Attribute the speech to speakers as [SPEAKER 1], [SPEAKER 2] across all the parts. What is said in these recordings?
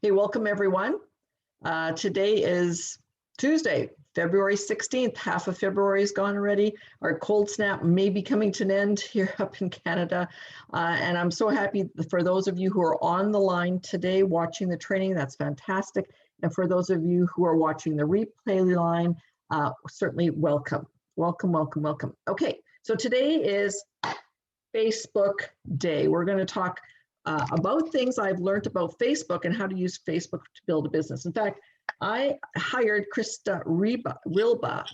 [SPEAKER 1] Hey, welcome everyone. Today is Tuesday, February 16th. Half of February is gone already. Our cold snap may be coming to an end here up in Canada. And I'm so happy for those of you who are on the line today watching the training. That's fantastic. And for those of you who are watching the replay line, certainly welcome. Welcome, welcome, welcome. Okay, so today is Facebook Day. We're going to talk about things I've learned about Facebook and how to use Facebook to build a business. In fact, I hired Krista Rilba,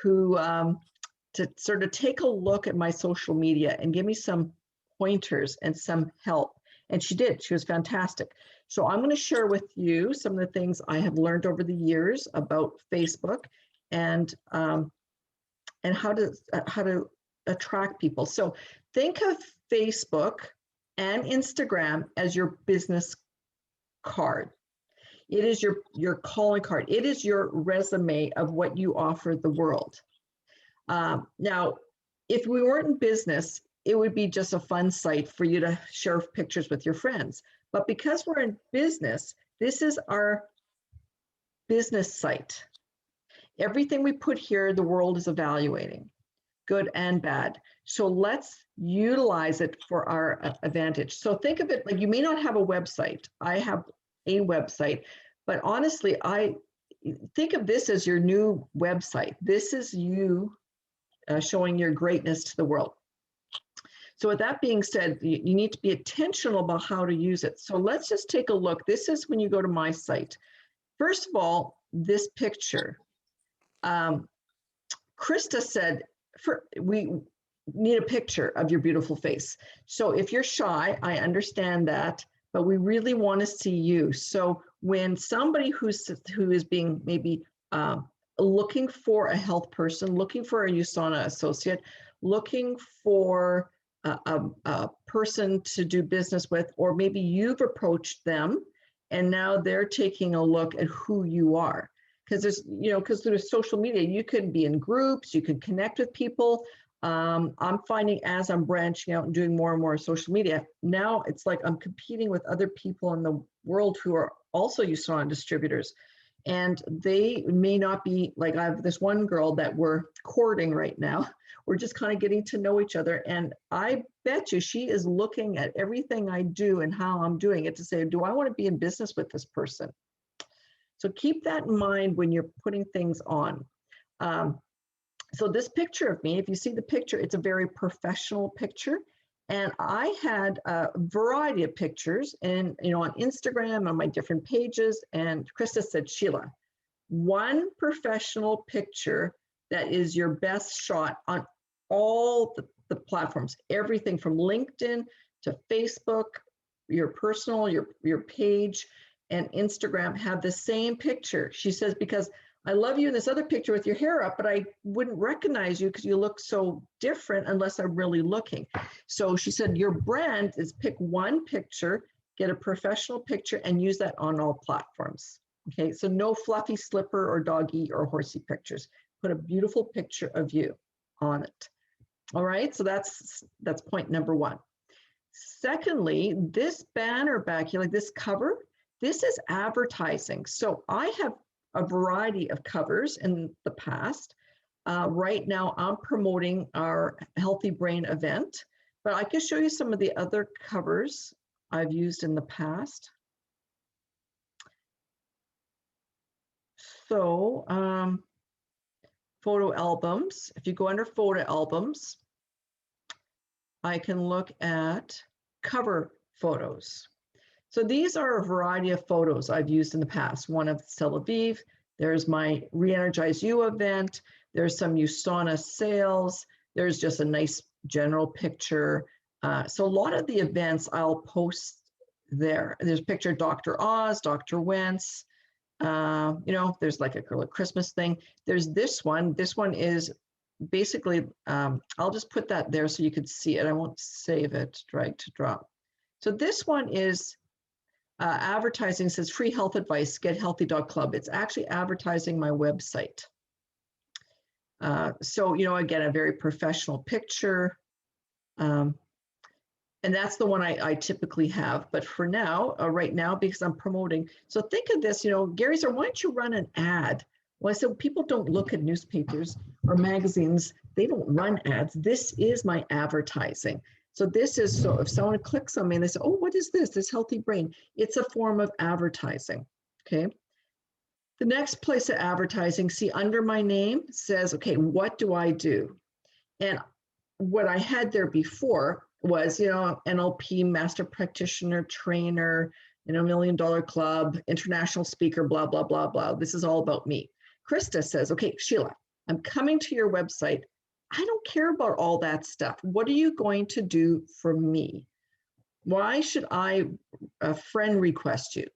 [SPEAKER 1] who to sort of take a look at my social media and give me some pointers and some help. And she did. She was fantastic. So I'm going to share with you some of the things I have learned over the years about Facebook and how to attract people. So think of Facebook and Instagram as your business card. It is your calling card. It is your resume of what you offer the world. Now, if we weren't in business, it would be just a fun site for you to share pictures with your friends. But because we're in business, this is our business site. Everything we put here, the world is evaluating, good and bad. So let's utilize it for our advantage. So think of it like you may not have a website. I have a website, but honestly, I think of this as your new website. This is you showing your greatness to the world. So with that being said, you need to be intentional about how to use it. So let's just take a look. This is when you go to my site. First of all, this picture. Krista said, we need a picture of your beautiful face. So if you're shy, I understand that, but we really want to see you. So when somebody who is being maybe looking for a health person, looking for a USANA associate, looking for a person to do business with, or maybe you've approached them and now they're taking a look at who you are. Because there's, because through social media, you can be in groups, you can connect with people. I'm finding as I'm branching out and doing more and more social media, now it's like I'm competing with other people in the world who are also USANA distributors. And they may not be, like I have this one girl that we're courting right now. We're just kind of getting to know each other. And I bet you she is looking at everything I do and how I'm doing it to say, do I want to be in business with this person? So keep that in mind when you're putting things on. So this picture of me, if you see the picture, it's a very professional picture. And I had a variety of pictures and, on Instagram, on my different pages. And Krista said, Sheila, one professional picture that is your best shot on all the platforms, everything from LinkedIn to Facebook, your personal, your page, and Instagram have the same picture. She says, because I love you in this other picture with your hair up, but I wouldn't recognize you because you look so different unless I'm really looking. So she said, your brand is pick one picture, get a professional picture, and use that on all platforms. Okay, so no fluffy slipper or doggy or horsey pictures. Put a beautiful picture of you on it. All right, so that's point number one. Secondly, this banner back here, like this cover, this is advertising. So I have a variety of covers in the past. Right now, I'm promoting our Healthy Brain event, but I can show you some of the other covers I've used in the past. So photo albums, if you go under photo albums, I can look at cover photos. So these are a variety of photos I've used in the past. One of Tel Aviv, there's my Re-Energize You event, there's some USANA sales, there's just a nice general picture. So a lot of the events I'll post there. There's a picture of Dr. Oz, Dr. Wentz, there's like a Christmas thing. There's this one is basically, I'll just put that there so you could see it. I won't save it, drag to drop. So this one is advertising, says free health advice, Get Healthy Dog Club. It's actually advertising my website. So, again, a very professional picture. And that's the one I typically have. But for now, right now, because I'm promoting. So think of this, Gary said, why don't you run an ad? Well, I said, people don't look at newspapers or magazines. They don't run ads. This is my advertising. So this is, so if someone clicks on me and they say, oh, what is this? This Healthy Brain. It's a form of advertising, okay? The next place of advertising, see under my name says, okay, what do I do? And what I had there before was, NLP, master practitioner, trainer, $1 million club, international speaker, blah, blah, blah, blah. This is all about me. Krista says, okay, Sheila, I'm coming to your website. I don't care about all that stuff. What are you going to do for me? Why should I friend request you?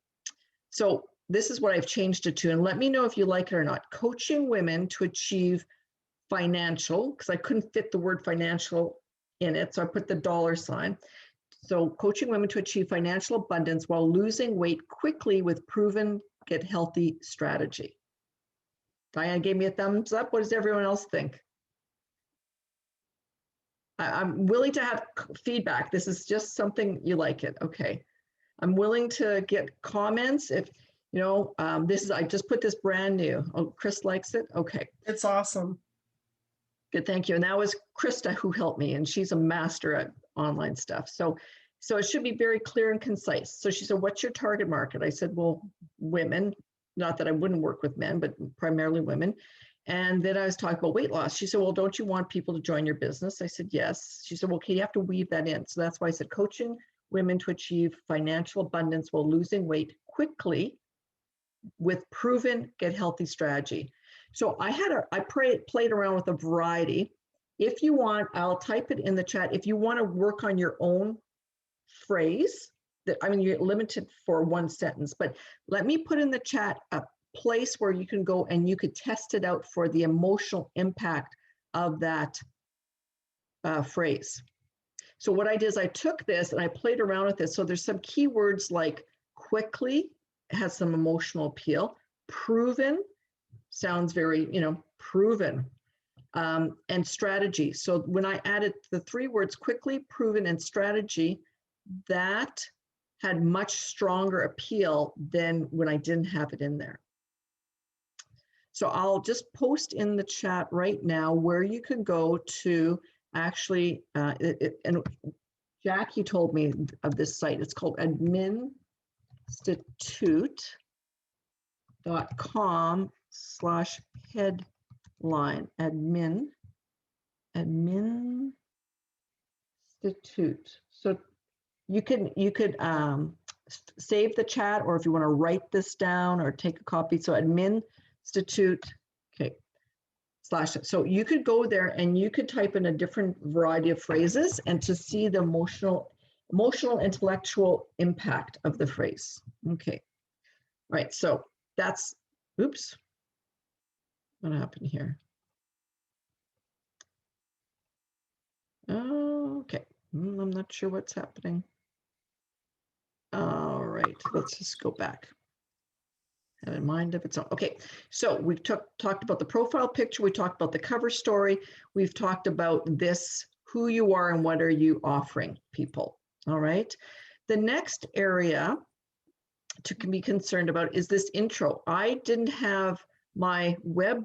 [SPEAKER 1] So this is what I've changed it to, and let me know if you like it or not. Coaching women to achieve financial, because I couldn't fit the word financial in it, so I put the $sign. So coaching women to achieve financial abundance while losing weight quickly with proven get healthy strategy. Diane gave me a thumbs up. What does everyone else think? I'm willing to have feedback. This is just something you like it. Okay. I'm willing to get comments if, I just put this brand new. Oh, Chris likes it. Okay.
[SPEAKER 2] It's awesome.
[SPEAKER 1] Good, thank you. And that was Krista who helped me, and she's a master at online stuff. So it should be very clear and concise. So she said, what's your target market? I said, well, women, not that I wouldn't work with men, but primarily women. And then I was talking about weight loss. She said, well, don't you want people to join your business? I said, yes. She said, well, okay, you have to weave that in. So that's why I said coaching women to achieve financial abundance while losing weight quickly with proven get healthy strategy. So I played around with a variety. If you want, I'll type it in the chat. If you want to work on your own phrase, you're limited for one sentence, but let me put in the chat a place where you can go and you could test it out for the emotional impact of that phrase. So what I did is I took this and I played around with this. So there's some keywords like quickly, has some emotional appeal, proven, sounds very, proven, and strategy. So when I added the 3 words quickly, proven, and strategy, that had much stronger appeal than when I didn't have it in there. So I'll just post in the chat right now where you can go to actually, and Jackie told me of this site. It's called adminstitute.com/headline. Admin Institute. So you could save the chat, or if you want to write this down or take a copy. So Admin Institute, okay, / so you could go there and you could type in a different variety of phrases and to see the emotional intellectual impact of the phrase. Okay, all right, so that's, oops, what happened here? Okay, I'm not sure what's happening. All right, let's just go back. Have in mind of its own. Okay, so we've talked about the profile picture. We talked about the cover story. We've talked about this, who you are and what are you offering people. All right. The next area to be concerned about is this intro. I didn't have my web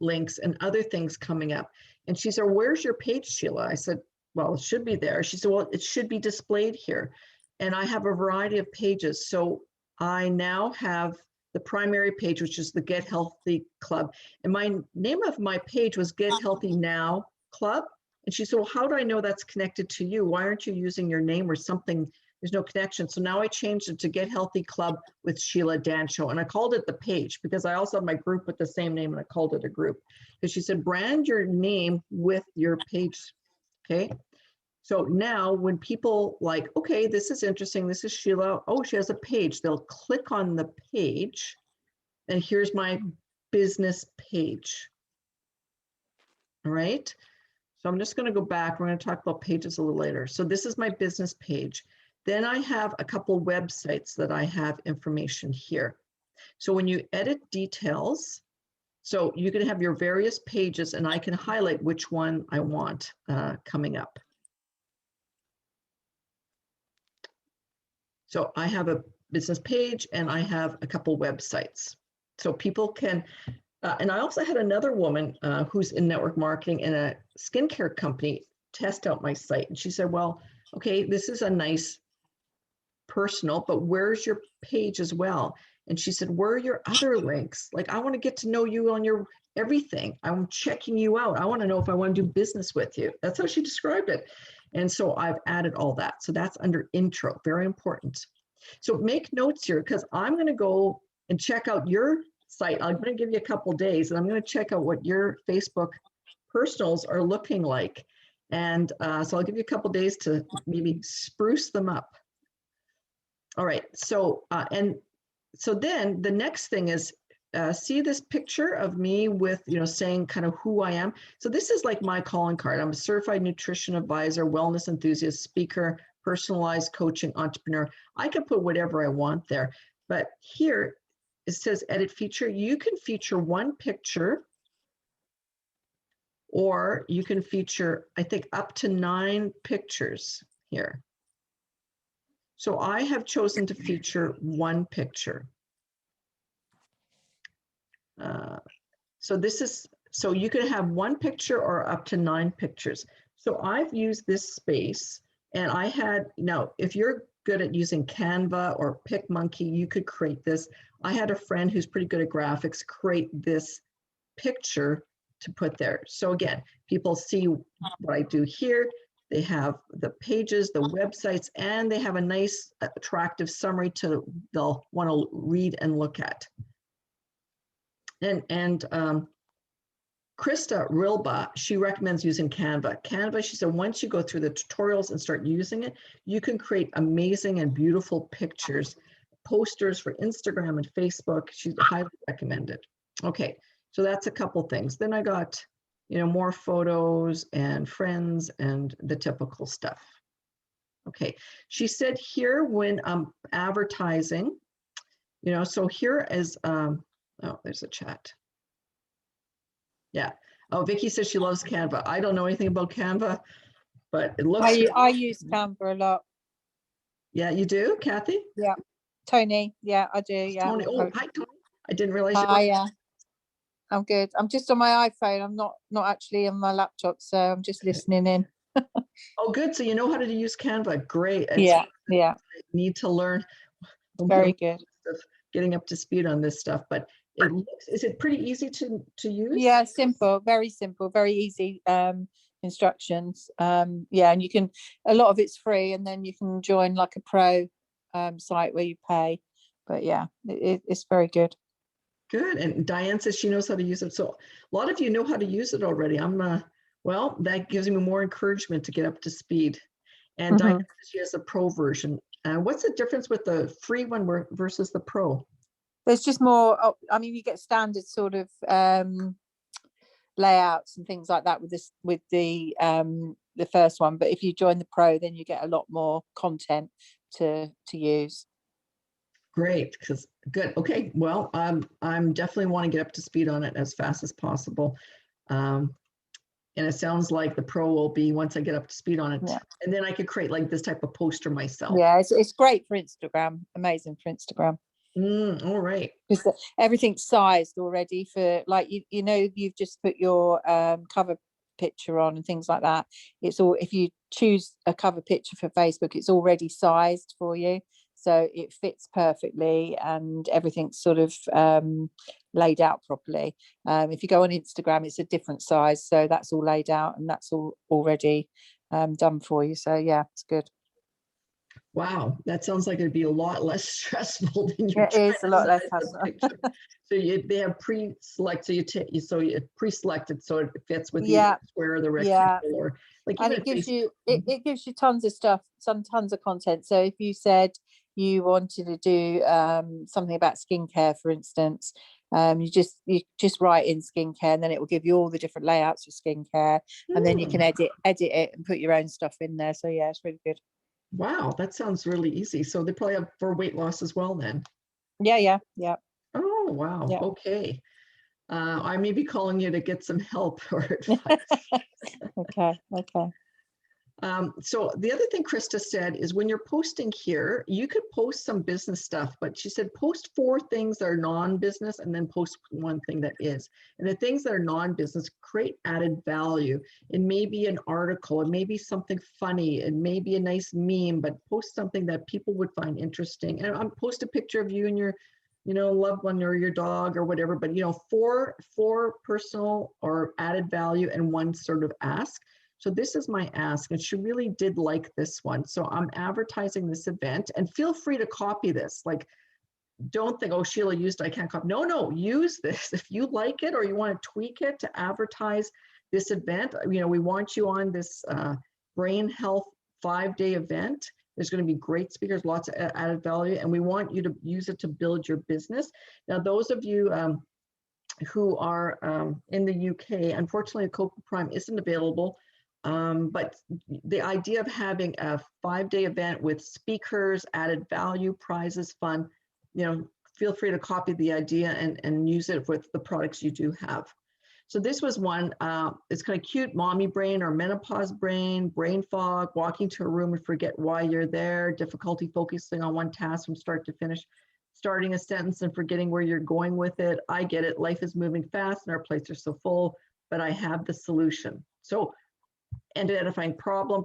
[SPEAKER 1] links and other things coming up. And she said, where's your page, Sheila? I said, well, it should be there. She said, well, it should be displayed here. And I have a variety of pages. So I now have the primary page, which is the Get Healthy Club. And my name of my page was Get Healthy Now Club. And she said, well, how do I know that's connected to you? Why aren't you using your name or something? There's no connection. So now I changed it to Get Healthy Club with Sheila Dancho. And I called it the page because I also have my group with the same name and I called it a group. Because she said, brand your name with your page. Okay. So now when people like, okay, this is interesting. This is Sheila. Oh, she has a page. They'll click on the page and here's my business page. All right. So I'm just going to go back. We're going to talk about pages a little later. So this is my business page. Then I have a couple websites that I have information here. So when you edit details, so you can have your various pages and I can highlight which one I want coming up. So I have a business page and I have a couple websites. So people can, and I also had another woman who's in network marketing in a skincare company test out my site. And she said, well, okay, this is a nice personal, but where's your page as well? And she said, where are your other links? Like, I want to get to know you on your everything. I'm checking you out. I want to know if I want to do business with you. That's how she described it. And so I've added all that. So that's under intro, very important. So make notes here, because I'm going to go and check out your site. I'm going to give you a couple days and I'm going to check out what your Facebook personals are looking like. And so I'll give you a couple days to maybe spruce them up. All right, so and so then the next thing is see this picture of me with, you know, saying kind of who I am. So this is like my calling card. I'm a certified nutrition advisor, wellness enthusiast, speaker, personalized coaching entrepreneur. I can put whatever I want there, but here it says edit feature. You can feature one picture, or you can feature, I think, up to 9 pictures here. So I have chosen to feature one picture. So this is, so you can have one picture or up to 9 pictures. So I've used this space, and I had, now if you're good at using Canva or PicMonkey, you could create this. I had a friend who's pretty good at graphics create this picture to put there. So again, people see what I do here. They have the pages, the websites, and they have a nice attractive summary they'll want to read and look at. And Krista Rilba, she recommends using Canva. Canva, she said, once you go through the tutorials and start using it, you can create amazing and beautiful pictures, posters for Instagram and Facebook. She's highly recommended. Okay, so that's a couple things. Then I got, you know, more photos and friends and the typical stuff. Okay, she said here when advertising, you know, so here is, oh, there's a chat. Yeah. Oh, Vicky says she loves Canva. I don't know anything about Canva, but it looks.
[SPEAKER 2] I use Canva a lot.
[SPEAKER 1] Yeah, you do, Kathy?
[SPEAKER 2] Yeah. Tony. Yeah, I do. Yeah.
[SPEAKER 1] Tony. Oh, hi, Tony. I didn't realize.
[SPEAKER 2] Yeah. I'm good. I'm just on my iPhone. I'm not actually on my laptop, so I'm just listening in.
[SPEAKER 1] Oh, good. So you know how to use Canva. Great.
[SPEAKER 2] Yeah. Yeah.
[SPEAKER 1] Need to learn.
[SPEAKER 2] Very good.
[SPEAKER 1] Getting up to speed on this stuff, but it looks, is it pretty easy to use?
[SPEAKER 2] Yeah, simple, very easy instructions. Yeah, and you can, a lot of it's free, and then you can join like a pro site where you pay. But yeah, it's very good.
[SPEAKER 1] Good. And Diane says she knows how to use it. So a lot of you know how to use it already. Well, that gives me more encouragement to get up to speed. And Diane says she has a pro version. What's the difference with the free one versus the pro?
[SPEAKER 2] There's just more, I mean, you get standard sort of layouts and things like that with the first one, but if you join the pro, then you get a lot more content to use.
[SPEAKER 1] Great, because good. Okay, well, I'm definitely want to get up to speed on it as fast as possible. And it sounds like the pro will be once I get up to speed on it. Yeah. And then I could create like this type of poster myself.
[SPEAKER 2] Yeah, it's great for Instagram. Amazing for Instagram.
[SPEAKER 1] All right.
[SPEAKER 2] Because everything's sized already for, like, you know, you've just put your cover picture on and things like that. It's all, if you choose a cover picture for Facebook, it's already sized for you. So it fits perfectly and everything's sort of laid out properly. If you go on Instagram, it's a different size. So that's all laid out and that's all already done for you. So yeah, it's good.
[SPEAKER 1] Wow, that sounds like it'd be a lot less stressful than you.
[SPEAKER 2] It is a lot less hassle.
[SPEAKER 1] So they have pre-select, so you pre-selected so it fits with
[SPEAKER 2] the
[SPEAKER 1] square, the rectangle, or like.
[SPEAKER 2] And it gives you it gives you tons of stuff, tons of content. So if you said you wanted to do something about skincare, for instance, you just write in skincare, and then it will give you all the different layouts of skincare, and then you can edit it and put your own stuff in there. So yeah, it's really good.
[SPEAKER 1] Wow, that sounds really easy. So they probably have for weight loss as well then.
[SPEAKER 2] Yeah.
[SPEAKER 1] Oh wow. Yeah. Okay. I may be calling you to get some help or advice.
[SPEAKER 2] Okay.
[SPEAKER 1] So the other thing Krista said is when you're posting here, you could post some business stuff, but she said post 4 things that are non-business and then post 1 thing that is. And the things that are non-business create added value. It may be an article, it may be something funny, it may be a nice meme, but post something that people would find interesting. And post a picture of you and your, loved one or your dog or whatever, but 4 personal or added value and 1 sort of ask. So this is my ask, and she really did like this one. So I'm advertising this event, and feel free to copy this. Like, don't think, oh, Sheila used it, I can't copy. No, use this. If you like it or you want to tweak it to advertise this event, we want you on this brain health 5-day event. There's going to be great speakers, lots of added value, and we want you to use it to build your business. Now, those of you who are in the UK, unfortunately, Copa Prime isn't available. But the idea of having a 5-day event with speakers, added value, prizes, fun, feel free to copy the idea and use it with the products you do have. So this was one, it's kind of cute, mommy brain or menopause brain fog, walking to a room and forget why you're there, difficulty focusing on one task from start to finish, starting a sentence and forgetting where you're going with it. I get it, life is moving fast and our plates are so full, but I have the solution. So identifying problem,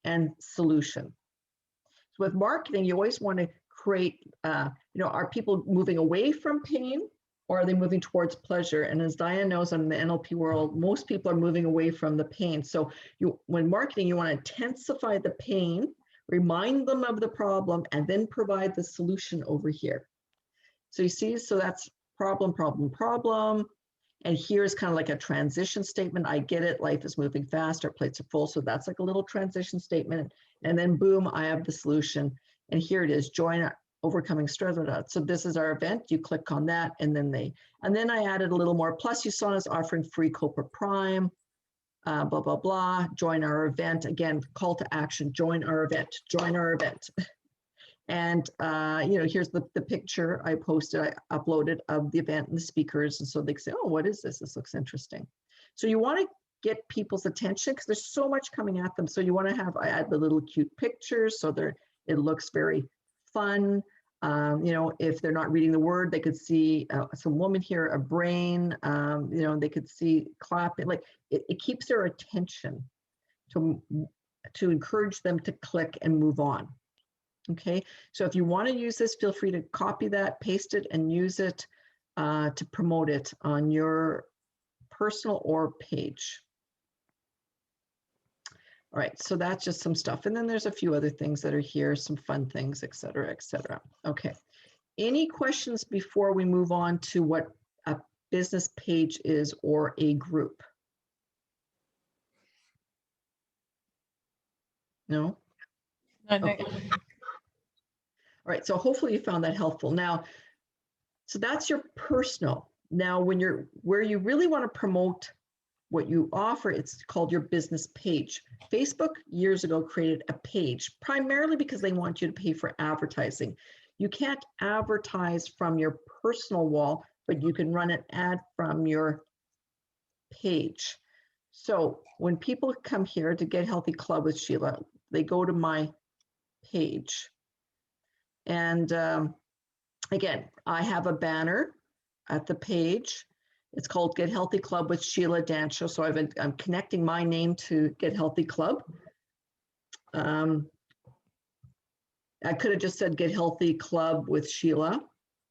[SPEAKER 1] and solution. So with marketing, you always want to create, are people moving away from pain or are they moving towards pleasure? And as Diane knows, in the NLP world, most people are moving away from the pain. So when marketing, you want to intensify the pain, remind them of the problem, and then provide the solution over here. So you see, so that's problem. And here's kind of like a transition statement. I get it, life is moving fast, our plates are full. So that's like a little transition statement. And then boom, I have the solution. And here it is, join overcoming stress. So this is our event. You click on that and then I added a little more. Plus you saw us offering free Copa Prime, blah, blah, blah. Join our event. Again, call to action, join our event. And, here's the picture I uploaded of the event and the speakers. And so they say, oh, what is this? This looks interesting. So you want to get people's attention because there's so much coming at them. So you want to I add the little cute pictures so it looks very fun. If they're not reading the word, they could see some woman here, a brain, they could see clapping. Like it keeps their attention to encourage them to click and move on. Okay, so if you want to use this, feel free to copy that, paste it, and use it to promote it on your personal or page. All right, so that's just some stuff. And then there's a few other things that are here, some fun things, et cetera, et cetera. Okay, any questions before we move on to what a business page is or a group? No?
[SPEAKER 2] No.
[SPEAKER 1] Okay. All right, so hopefully you found that helpful. Now, so that's your personal. Now, where you really want to promote what you offer, it's called your business page. Facebook years ago created a page primarily because they want you to pay for advertising. You can't advertise from your personal wall, but you can run an ad from your page. So when people come here to Get Healthy Club with Sheila, they go to my page. And again, I have a banner at the page. It's called Get Healthy Club with Sheila Dancho. So I'm connecting my name to Get Healthy Club. I could have just said Get Healthy Club with Sheila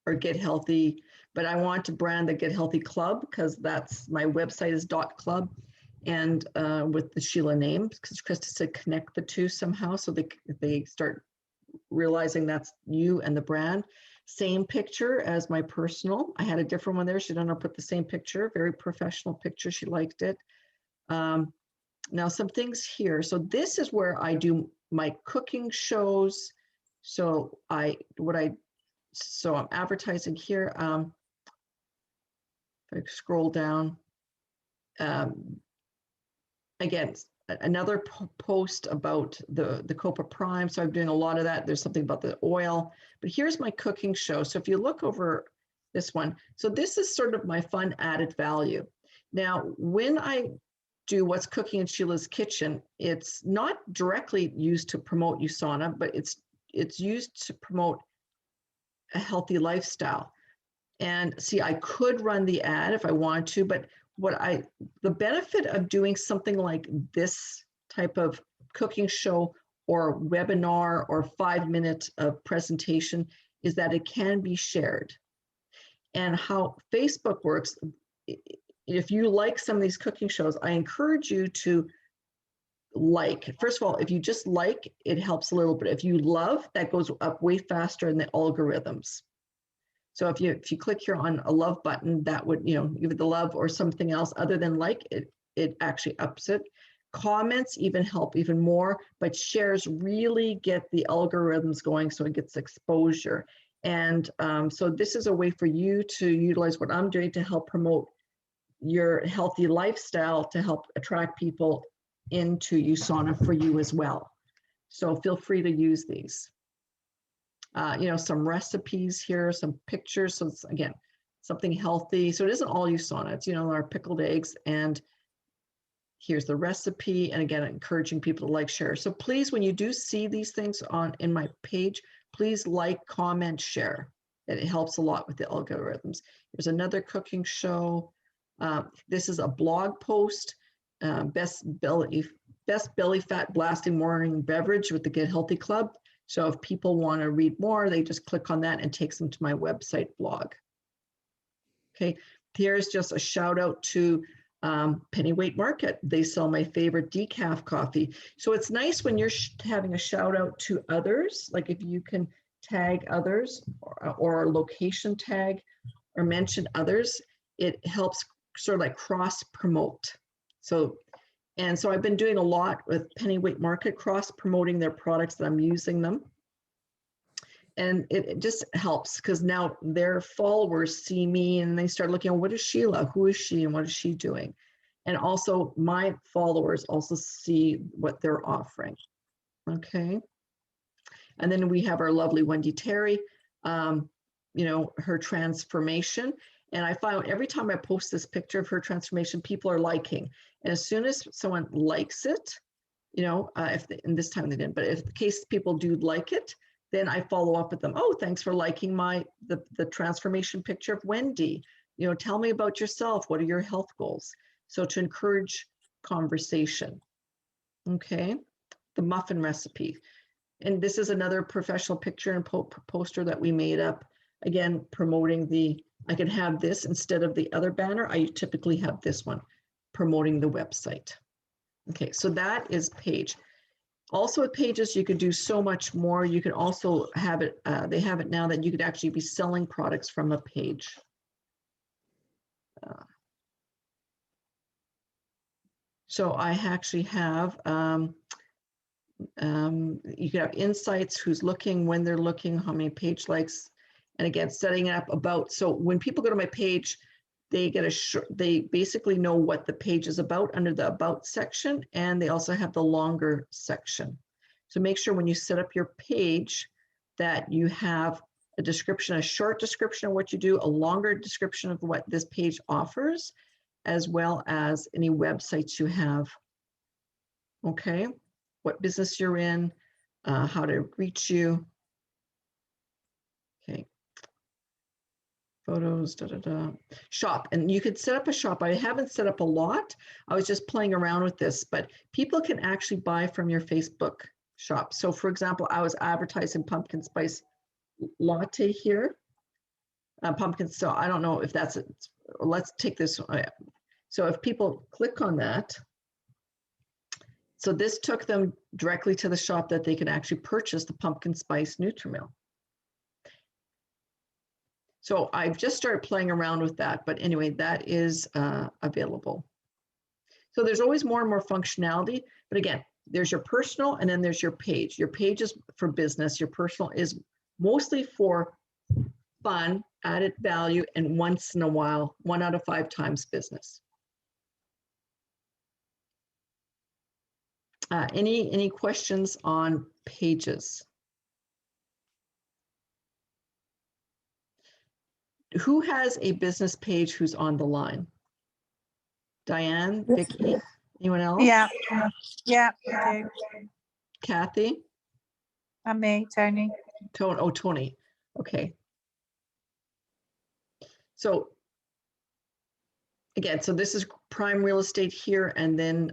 [SPEAKER 1] or Get Healthy, but I want to brand the Get Healthy Club because that's my website is .club and with the Sheila name, because Krista said connect the two somehow so they start realizing that's you and the brand. Same picture as my personal. I had a different one there. She didn't know, put the same picture, very professional picture. She liked it. Now some things here. So this is where I do my cooking shows. So I'm advertising here. If I scroll down, again, another post about the Copa Prime. So I'm doing a lot of that. There's something about the oil, but here's my cooking show. So if you look over this one, so this is sort of my fun added value. Now, when I do What's Cooking in Sheila's Kitchen, it's not directly used to promote USANA, but it's used to promote a healthy lifestyle. And see, I could run the ad if I want to, but the benefit of doing something like this type of cooking show or webinar or 5-minute presentation is that it can be shared. And how Facebook works, if you like some of these cooking shows, I encourage you to first of all, if you just like, it helps a little bit. If you love, that goes up way faster in the algorithms. So if you click here on a love button, that would, either the love or something else other than like, it actually ups it. Comments even help even more, but shares really get the algorithms going, so it gets exposure. And so this is a way for you to utilize what I'm doing to help promote your healthy lifestyle, to help attract people into USANA for you as well. So feel free to use these. Some recipes here, some pictures. So it's, again, something healthy. So it isn't all USANA. It's, our pickled eggs, and here's the recipe. And again, encouraging people to like, share. So please, when you do see these things in my page, please like, comment, share. It helps a lot with the algorithms. There's another cooking show. This is a blog post, best belly fat blasting morning beverage with the Get Healthy Club. So if people want to read more, they just click on that and takes them to my website blog. Okay, here's just a shout out to Pennyweight Market. They sell my favorite decaf coffee. So it's nice when you're having a shout out to others, like if you can tag others or location tag or mention others, it helps sort of like cross promote. So I've been doing a lot with Pennyweight Market, cross promoting their products that I'm using them. And it just helps because now their followers see me and they start looking at, what is Sheila? Who is she and what is she doing? And also my followers also see what they're offering. Okay. And then we have our lovely Wendy Terry, her transformation. And I find every time I post this picture of her transformation, people are liking. And as soon as someone likes it, in this time they didn't, but if the case people do like it, then I follow up with them. Oh, thanks for liking the transformation picture of Wendy. Tell me about yourself. What are your health goals? So to encourage conversation. Okay, the muffin recipe. And this is another professional picture and poster that we made up. Again, promoting I can have this instead of the other banner. I typically have this one, promoting the website. Okay, so that is Page. Also with Pages, you could do so much more. You can also have it, they have it now that you could actually be selling products from a page. So I actually have, you could have insights, who's looking, when they're looking, how many page likes, and again, setting it up about. So when people go to my page, they they basically know what the page is about under the About section, and they also have the longer section. So make sure when you set up your page that you have a description, a short description of what you do, a longer description of what this page offers, as well as any websites you have. Okay, what business you're in, how to reach you. Okay. Photos, shop. And you could set up a shop. I haven't set up a lot. I was just playing around with this, but people can actually buy from your Facebook shop. So for example, I was advertising pumpkin spice latte here. Pumpkin, so I don't know if that's it. Let's take this. So if people click on that, so this took them directly to the shop that they could actually purchase the pumpkin spice Nutrimil. So I've just started playing around with that, but anyway, that is available. So there's always more and more functionality, but again, there's your personal and then there's your page. Your page is for business. Your personal is mostly for fun, added value, and once in a while, 1 out of 5 times business. Any questions on pages? Who has a business page who's on the line? Diane, Vicki? Anyone else?
[SPEAKER 2] Yeah, yeah, I do.
[SPEAKER 1] Kathy?
[SPEAKER 2] And me, Tony.
[SPEAKER 1] Tony, oh, Tony. Okay. So again, so this is prime real estate here, and then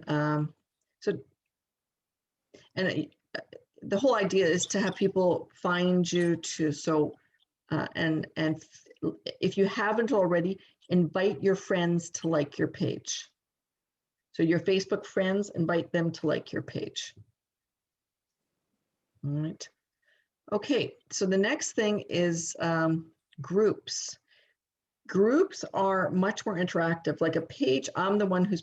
[SPEAKER 1] the whole idea is to have people find you to if you haven't already, invite your friends to like your page. So your Facebook friends, invite them to like your page. All right. Okay, so the next thing is groups. Groups are much more interactive. Like a page, I'm the one who's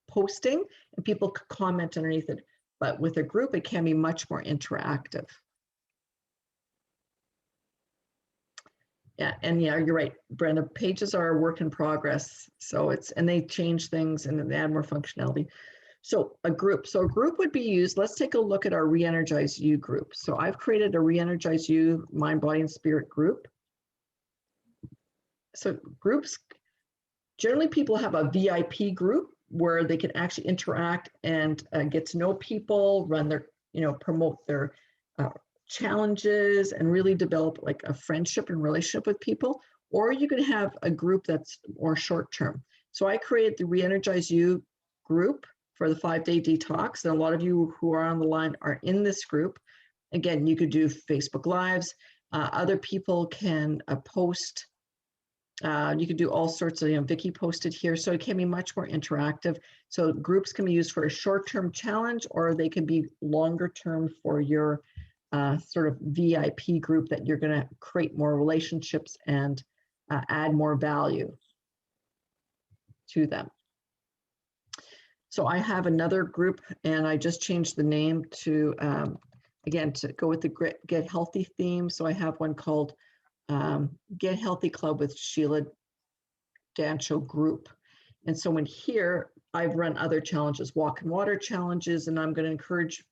[SPEAKER 1] posting and people could comment underneath it. But with a group, it can be much more interactive. Yeah, and yeah, you're right, Brenda. Pages are a work in progress. So and they change things and they add more functionality. So a group would be used. Let's take a look at our Re-Energize You group. So I've created a Re-Energize You Mind, Body, and Spirit group. So groups, generally people have a VIP group where they can actually interact and get to know people, run their, promote their challenges and really develop like a friendship and relationship with people. Or you can have a group that's more short-term. So I created the Re-Energize You group for the 5-day detox. And a lot of you who are on the line are in this group. Again, you could do Facebook Lives. Other people can post. You could do all sorts of, Vicky posted here. So it can be much more interactive. So groups can be used for a short-term challenge, or they can be longer term for your sort of VIP group that you're going to create more relationships and add more value to them. So I have another group, and I just changed the name to, again, to go with the Get Healthy theme. So I have one called Get Healthy Club with Sheila Dancho Group. And so in here, I've run other challenges, walk and water challenges, and I'm going to encourage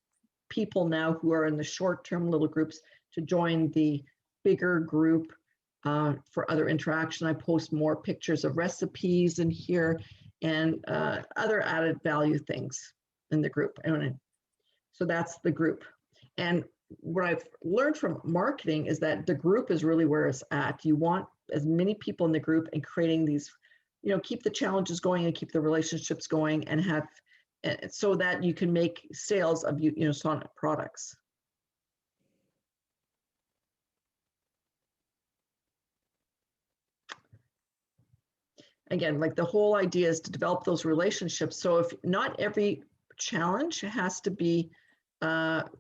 [SPEAKER 1] people now who are in the short-term little groups to join the bigger group for other interaction. I post more pictures of recipes in here and other added value things in the group. So that's the group. And what I've learned from marketing is that the group is really where it's at. You want as many people in the group and creating these, keep the challenges going and keep the relationships going and have, so that you can make sales of, Sonnet products. Again, like the whole idea is to develop those relationships. So if not every challenge has to be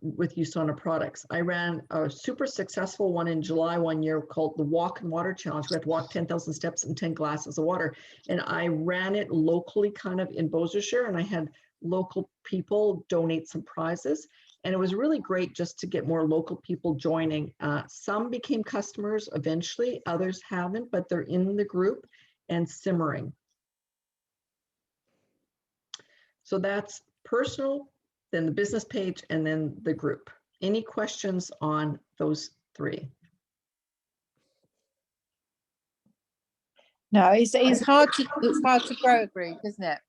[SPEAKER 1] with USANA products. I ran a super successful one in July one year called the Walk and Water Challenge. We had to walk 10,000 steps in 10 glasses of water. And I ran it locally kind of in Beausejour, and I had local people donate some prizes. And it was really great just to get more local people joining. Some became customers eventually, others haven't, but they're in the group and simmering. So that's personal, then the business page, and then the group. Any questions on those three?
[SPEAKER 2] No, it's hard to grow a group, isn't it?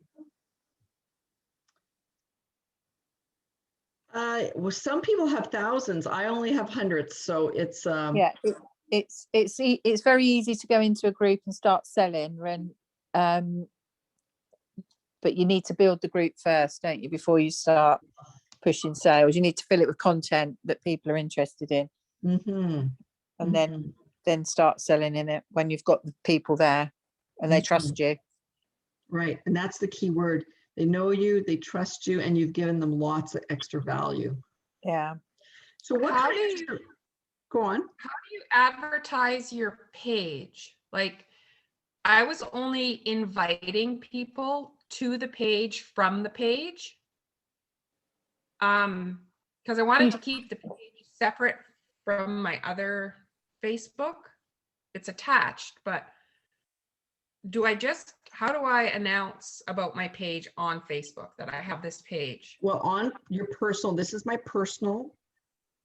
[SPEAKER 1] Well, some people have thousands. I only have hundreds, so it's
[SPEAKER 2] yeah, it's very easy to go into a group and start selling, and but you need to build the group first, don't you, before you start pushing sales. You need to fill it with content that people are interested in, and then start selling in it when you've got the people there and they trust you.
[SPEAKER 1] Right, and that's the key word. They know you, they trust you, and you've given them lots of extra value.
[SPEAKER 2] Yeah.
[SPEAKER 1] So what
[SPEAKER 3] How
[SPEAKER 1] kind
[SPEAKER 3] do you
[SPEAKER 1] go on?
[SPEAKER 3] How do you advertise your page? Like, I was only inviting people to the page from the page. Because I wanted to keep the page separate from my other Facebook. It's attached, but how do I announce about my page on Facebook that I have this page?
[SPEAKER 1] Well, on your personal, this is my personal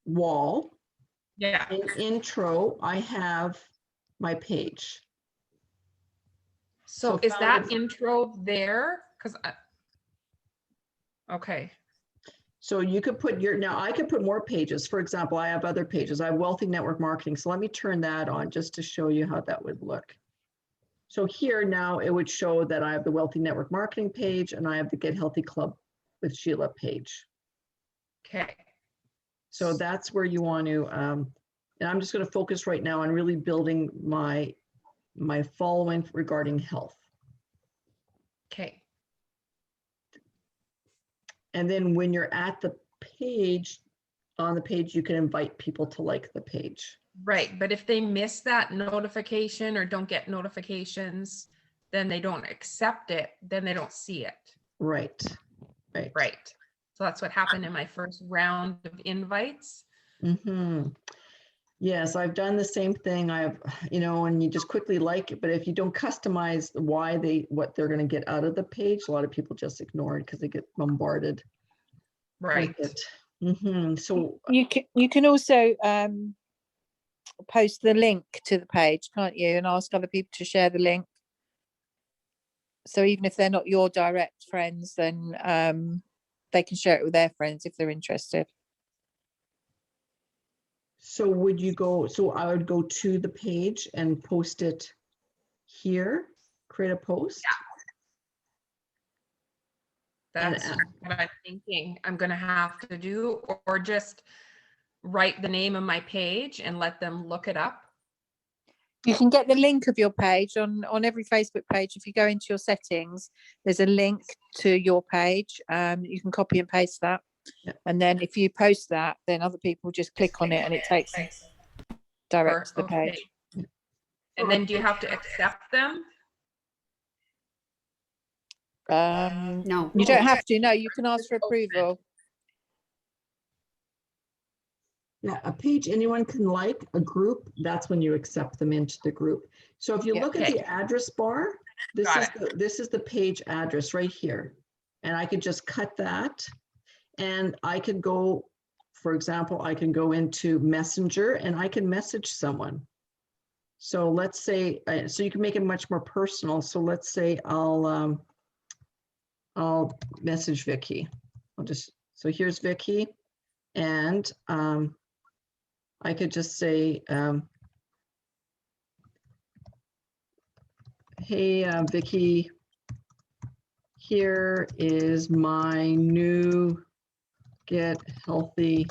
[SPEAKER 1] wall.
[SPEAKER 3] Yeah.
[SPEAKER 1] In intro, I have my page.
[SPEAKER 3] So is that intro there? Because Okay.
[SPEAKER 1] So you could put now I could put more pages. For example, I have other pages. I have Wealthy Network Marketing. So let me turn that on just to show you how that would look. So here now it would show that I have the Wealthy Network Marketing page and I have the Get Healthy Club with Sheila page.
[SPEAKER 3] Okay.
[SPEAKER 1] So that's where you want to, and I'm just going to focus right now on really building my following regarding health.
[SPEAKER 3] Okay.
[SPEAKER 1] And then when you're at the page, on the page, you can invite people to like the page.
[SPEAKER 3] Right. But if they miss that notification or don't get notifications, then they don't accept it, then they don't see it.
[SPEAKER 1] Right. Right.
[SPEAKER 3] Right. So that's what happened in my first round of invites.
[SPEAKER 1] Mm-hmm. Yes, I've done the same thing. I've, and you just quickly like it, but if you don't customize what they're going to get out of the page, a lot of people just ignore it because they get bombarded.
[SPEAKER 3] Right.
[SPEAKER 1] With it. Mm-hmm. So
[SPEAKER 2] You can also post the link to the page, can't you, and ask other people to share the link. So even if they're not your direct friends, then they can share it with their friends if they're interested.
[SPEAKER 1] So I would go to the page and post it here, create a post.
[SPEAKER 3] Yeah. That's what I'm thinking I'm going to have to do, or just write the name of my page and let them look it up.
[SPEAKER 2] You can get the link of your page on every Facebook page. If you go into your settings, there's a link to your page. You can copy and paste that.
[SPEAKER 1] Yeah.
[SPEAKER 2] And then if you post that, then other people just click on it and it takes them direct to the page.
[SPEAKER 3] And then do you have to accept them?
[SPEAKER 4] No,
[SPEAKER 2] You don't have to. No, you can ask for approval.
[SPEAKER 1] Yeah, a page anyone can like, a group, that's when you accept them into the group. So if you look at the address bar, this is the page address right here. And I could just cut that and I could go, for example, I can go into Messenger and I can message someone. So let's say, so you can make it much more personal. So let's say I'll message Vicky. So here's Vicky and I could just say, hey, Vicky, here is my new Get Healthy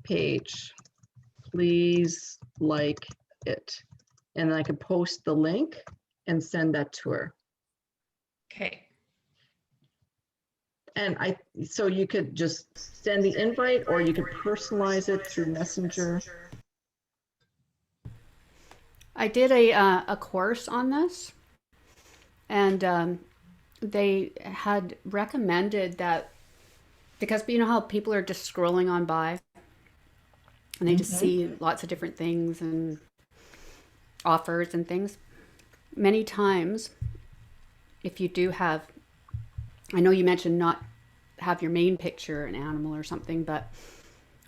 [SPEAKER 1] page. Please like it. And I could post the link and send that to her.
[SPEAKER 3] Okay.
[SPEAKER 1] And so you could just send the invite or you could personalize it through Messenger.
[SPEAKER 4] I did a course on this, and they had recommended that, because you know how people are just scrolling on by and they just see lots of different things and offers and things. Many times, if you do have, I know you mentioned not have your main picture an animal or something, but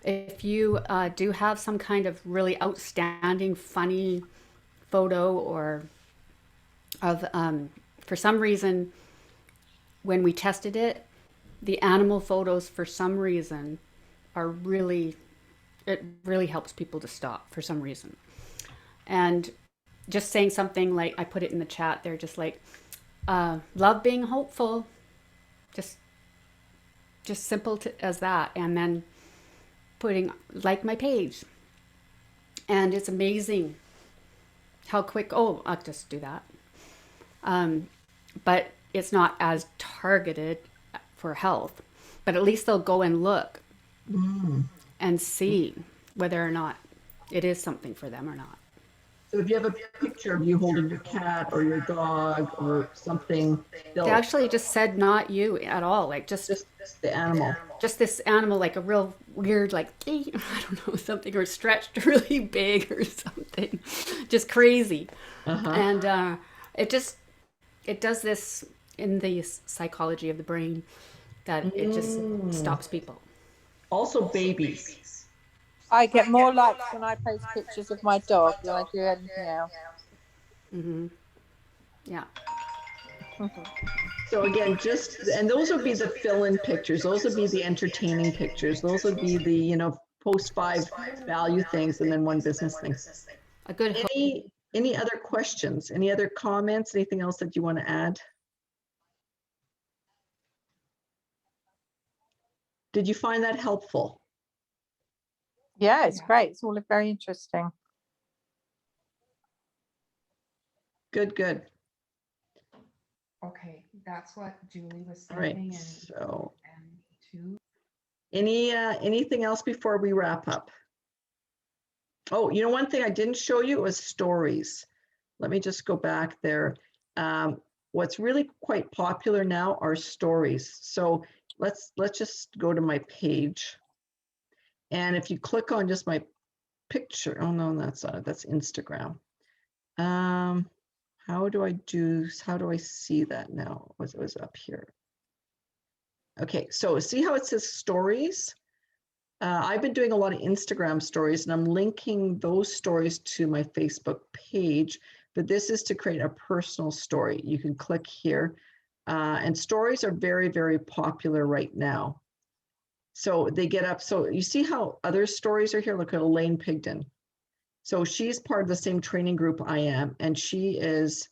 [SPEAKER 4] if you do have some kind of really outstanding, funny photo, or of, for some reason, when we tested it, the animal photos, for some reason, it really helps people to stop for some reason. And just saying something like, I put it in the chat there, just like, love being hopeful, just simple as that, and then putting like my page, and it's amazing how quick. Oh, I'll just do that. But it's not as targeted for health, but at least they'll go and look and see whether or not it is something for them or not.
[SPEAKER 1] So if you have a picture of you holding your cat or your dog or something,
[SPEAKER 4] They actually just said not you at all, like just
[SPEAKER 1] the animal.
[SPEAKER 4] Just this animal, like a real weird, like, I don't know, something, or stretched really big or something, just crazy. And it does this in the psychology of the brain, that it just stops people.
[SPEAKER 1] Also babies.
[SPEAKER 2] I get more likes when I post pictures of my dog than I do anything else.
[SPEAKER 4] Yeah.
[SPEAKER 2] Mhm.
[SPEAKER 1] So again, and those would be the fill-in pictures. Those would be the entertaining pictures. Those would be the, post 5 value things and then 1 business thing.
[SPEAKER 4] A good hook.
[SPEAKER 1] Any other questions? Any other comments? Anything else that you want to add? Did you find that helpful?
[SPEAKER 2] Yeah, it's
[SPEAKER 3] Yeah.
[SPEAKER 2] great. It's all very interesting.
[SPEAKER 1] Good, good.
[SPEAKER 3] Okay, that's what Julie was
[SPEAKER 1] All right.
[SPEAKER 3] sending
[SPEAKER 1] So
[SPEAKER 3] and me too.
[SPEAKER 1] anything else before we wrap up? Oh, one thing I didn't show you was stories. Let me just go back there. What's really quite popular now are stories. So let's just go to my page. And if you click on just my picture, oh no, that's not it, that's Instagram. How do I see that now? It was up here. Okay, so see how it says stories? I've been doing a lot of Instagram stories, and I'm linking those stories to my Facebook page, but this is to create a personal story. You can click here, and stories are very, very popular right now. So they get up, so you see how other stories are here? Look at Elaine Pigden. So she's part of the same training group I am, and she is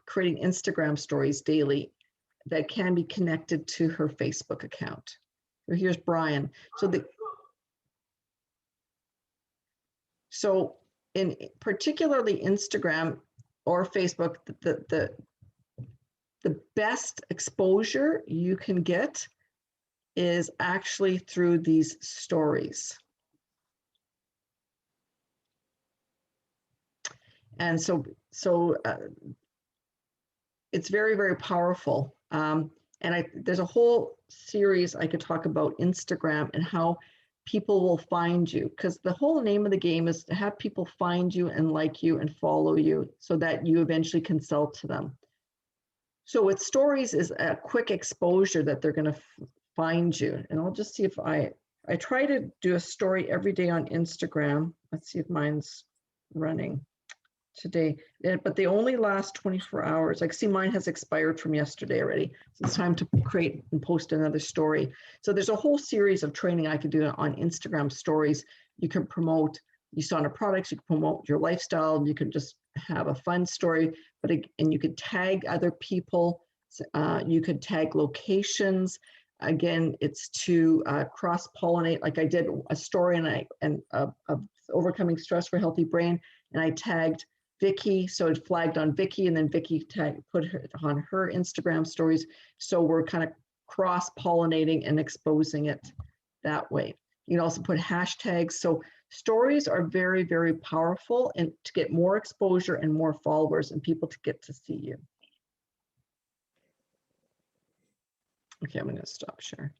[SPEAKER 1] creating Instagram stories daily that can be connected to her Facebook account. So here's Brian. So in particularly Instagram or Facebook, the best exposure you can get is actually through these stories. And so it's very, very powerful. And there's a whole series I could talk about Instagram and how people will find you, because the whole name of the game is to have people find you and like you and follow you so that you eventually can sell to them. So with stories is a quick exposure that they're going to find you. And I'll just see if I try to do a story every day on Instagram. Let's see if mine's running today, but they only last 24 hours. Like, see, mine has expired from yesterday already. So it's time to create and post another story. So there's a whole series of training I could do on Instagram stories. You can promote USANA products, you can promote your lifestyle, you can just have a fun story, and you could tag other people, you could tag locations. Again, it's to cross-pollinate. Like I did a story of overcoming stress for a healthy brain, and I tagged Vicky, so it flagged on Vicky, and then Vicky put it on her Instagram stories. So we're kind of cross-pollinating and exposing it that way. You can also put hashtags. So stories are very, very powerful, and to get more exposure and more followers and people to get to see you. Okay, I'm going to stop sharing.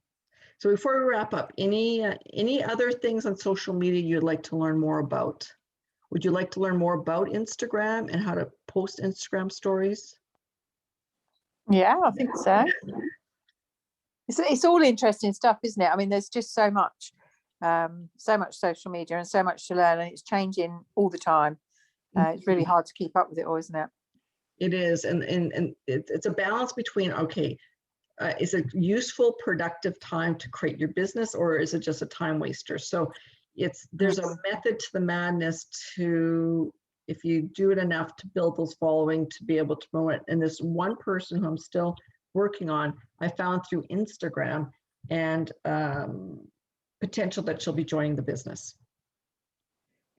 [SPEAKER 1] So before we wrap up, any other things on social media you'd like to learn more about? Would you like to learn more about Instagram and how to post Instagram stories?
[SPEAKER 2] Yeah, I think so. It's all interesting stuff, isn't it? I mean, there's just so much social media and so much to learn, and it's changing all the time. It's really hard to keep up with it all, isn't it?
[SPEAKER 1] It is, and it's a balance between, okay, is it useful, productive time to create your business, or is it just a time waster? So there's a method to the madness to, if you do it enough, to build those following, to be able to promote it. And this one person who I'm still working on, I found through Instagram, and potential that she'll be joining the business.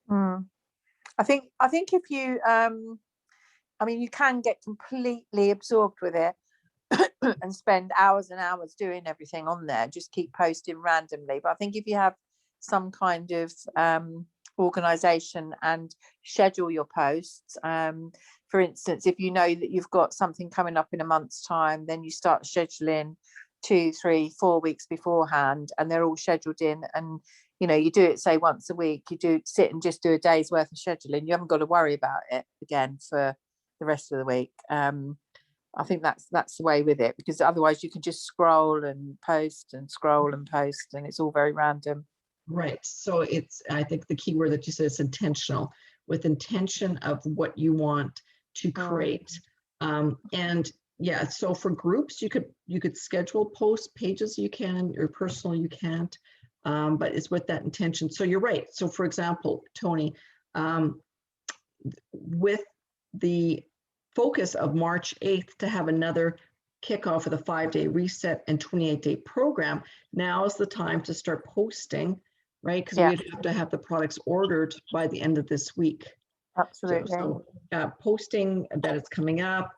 [SPEAKER 2] I think if you, I mean, you can get completely absorbed with it and spend hours and hours doing everything on there, just keep posting randomly. But I think if you have some kind of organization and schedule your posts, for instance, if you know that you've got something coming up in a month's time, then you start scheduling 2, 3, 4 weeks beforehand, and they're all scheduled in, and you do it, say, once a week. You sit and just do a day's worth of scheduling. You haven't got to worry about it again for the rest of the week. I think that's the way with it, because otherwise you can just scroll and post and scroll and post, and it's all very random.
[SPEAKER 1] Right. So I think the key word that you said is intentional, with intention of what you want to create. And yeah, so for groups, you could schedule post pages, you can, or personal, you can't. But it's with that intention. So you're right. So for example, Tony, with the focus of March 8th to have another kickoff of the 5-day reset and 28-day program, now is the time to start posting, right? Because
[SPEAKER 2] Yeah.
[SPEAKER 1] we'd have to have the products ordered by the end of this week.
[SPEAKER 2] Absolutely.
[SPEAKER 1] So posting that it's coming up,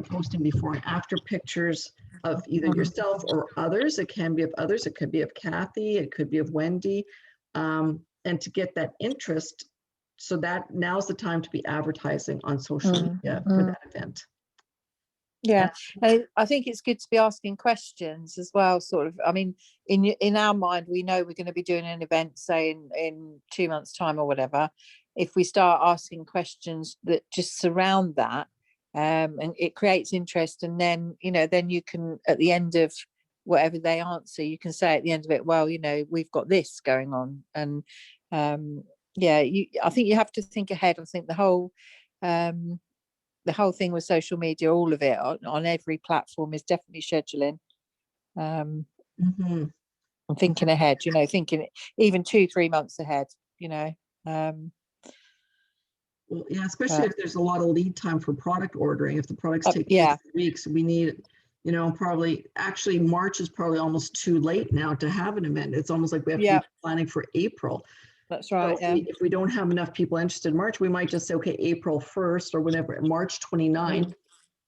[SPEAKER 1] posting before and after pictures of either yourself or others. It can be of others. It could be of Kathy. It could be of Wendy. And to get that interest, so that now's the time to be advertising on social media for that event.
[SPEAKER 2] Yeah, I think it's good to be asking questions as well, sort of. I mean, in our mind, we know we're going to be doing an event, say in 2 months' time or whatever. If we start asking questions that just surround that, and it creates interest, and then then you can, at the end of whatever they answer, you can say at the end of it, well, we've got this going on, and yeah, I think you have to think ahead. I think the whole thing with social media, all of it on every platform, is definitely scheduling. And thinking ahead, thinking even 2-3 months ahead,
[SPEAKER 1] Well, yeah, especially if there's a lot of lead time for product ordering. If the products take 2 weeks, we need, probably, actually March is probably almost too late now to have an event. It's almost like we have to be planning for April.
[SPEAKER 2] That's right.
[SPEAKER 1] So if we don't have enough people interested in March, we might just say, okay, April 1st or whatever, March 29th,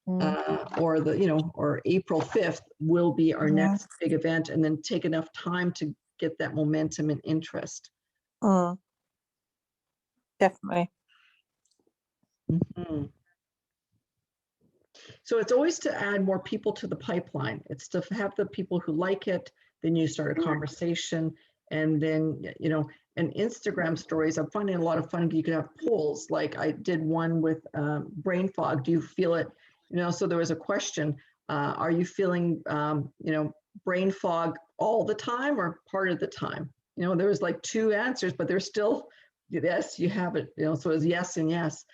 [SPEAKER 1] or April 5th will be our next big event, and then take enough time to get that momentum and interest.
[SPEAKER 2] Definitely.
[SPEAKER 1] So it's always to add more people to the pipeline. It's to have the people who like it, then you start a conversation, and then, and Instagram stories, I'm finding a lot of fun. You could have polls, like I did one with brain fog. Do you feel it? So there was a question, are you feeling, brain fog all the time or part of the time? There was like 2 answers, but there's still, yes, you have it, so it was yes and yes.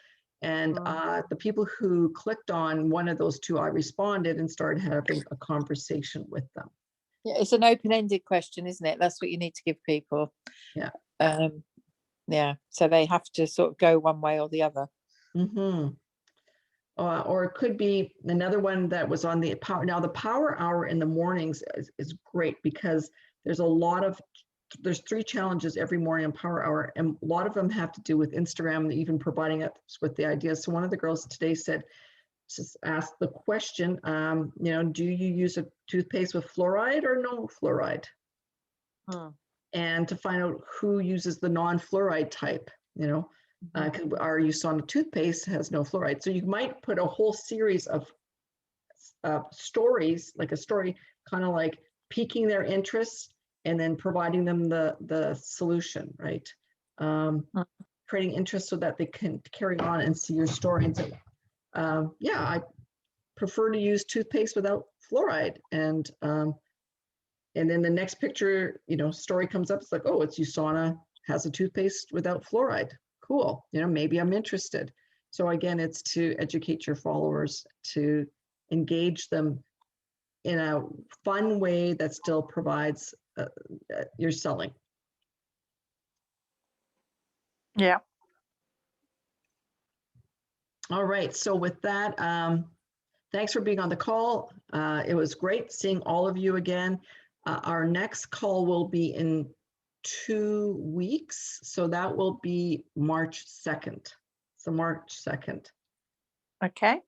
[SPEAKER 1] And the people who clicked on one of those 2, I responded and started having a conversation with them.
[SPEAKER 2] Yeah, it's an open-ended question, isn't it? That's what you need to give people.
[SPEAKER 1] Yeah.
[SPEAKER 2] Yeah, so they have to sort of go one way or the other.
[SPEAKER 1] Or it could be another one that was on the power. Now the power hour in the mornings is great, because there's 3 challenges every morning on power hour, and a lot of them have to do with Instagram and even providing us with the ideas. So one of the girls today just asked the question, do you use a toothpaste with fluoride or no fluoride? And to find out who uses the non-fluoride type, our USANA toothpaste has no fluoride. So you might put a whole series of stories, like a story, kind of like piquing their interest and then providing them the solution, right? Creating interest so that they can carry on and see your story and say, yeah, I prefer to use toothpaste without fluoride. And then the next picture, story comes up. It's like, oh, it's USANA has a toothpaste without fluoride. Cool. Maybe I'm interested. So again, it's to educate your followers, to engage them in a fun way that still provides your selling.
[SPEAKER 2] Yeah.
[SPEAKER 1] All right. So with that, thanks for being on the call. It was great seeing all of you again. Our next call will be in 2 weeks. So that will be March 2nd. So March 2nd.
[SPEAKER 2] Okay.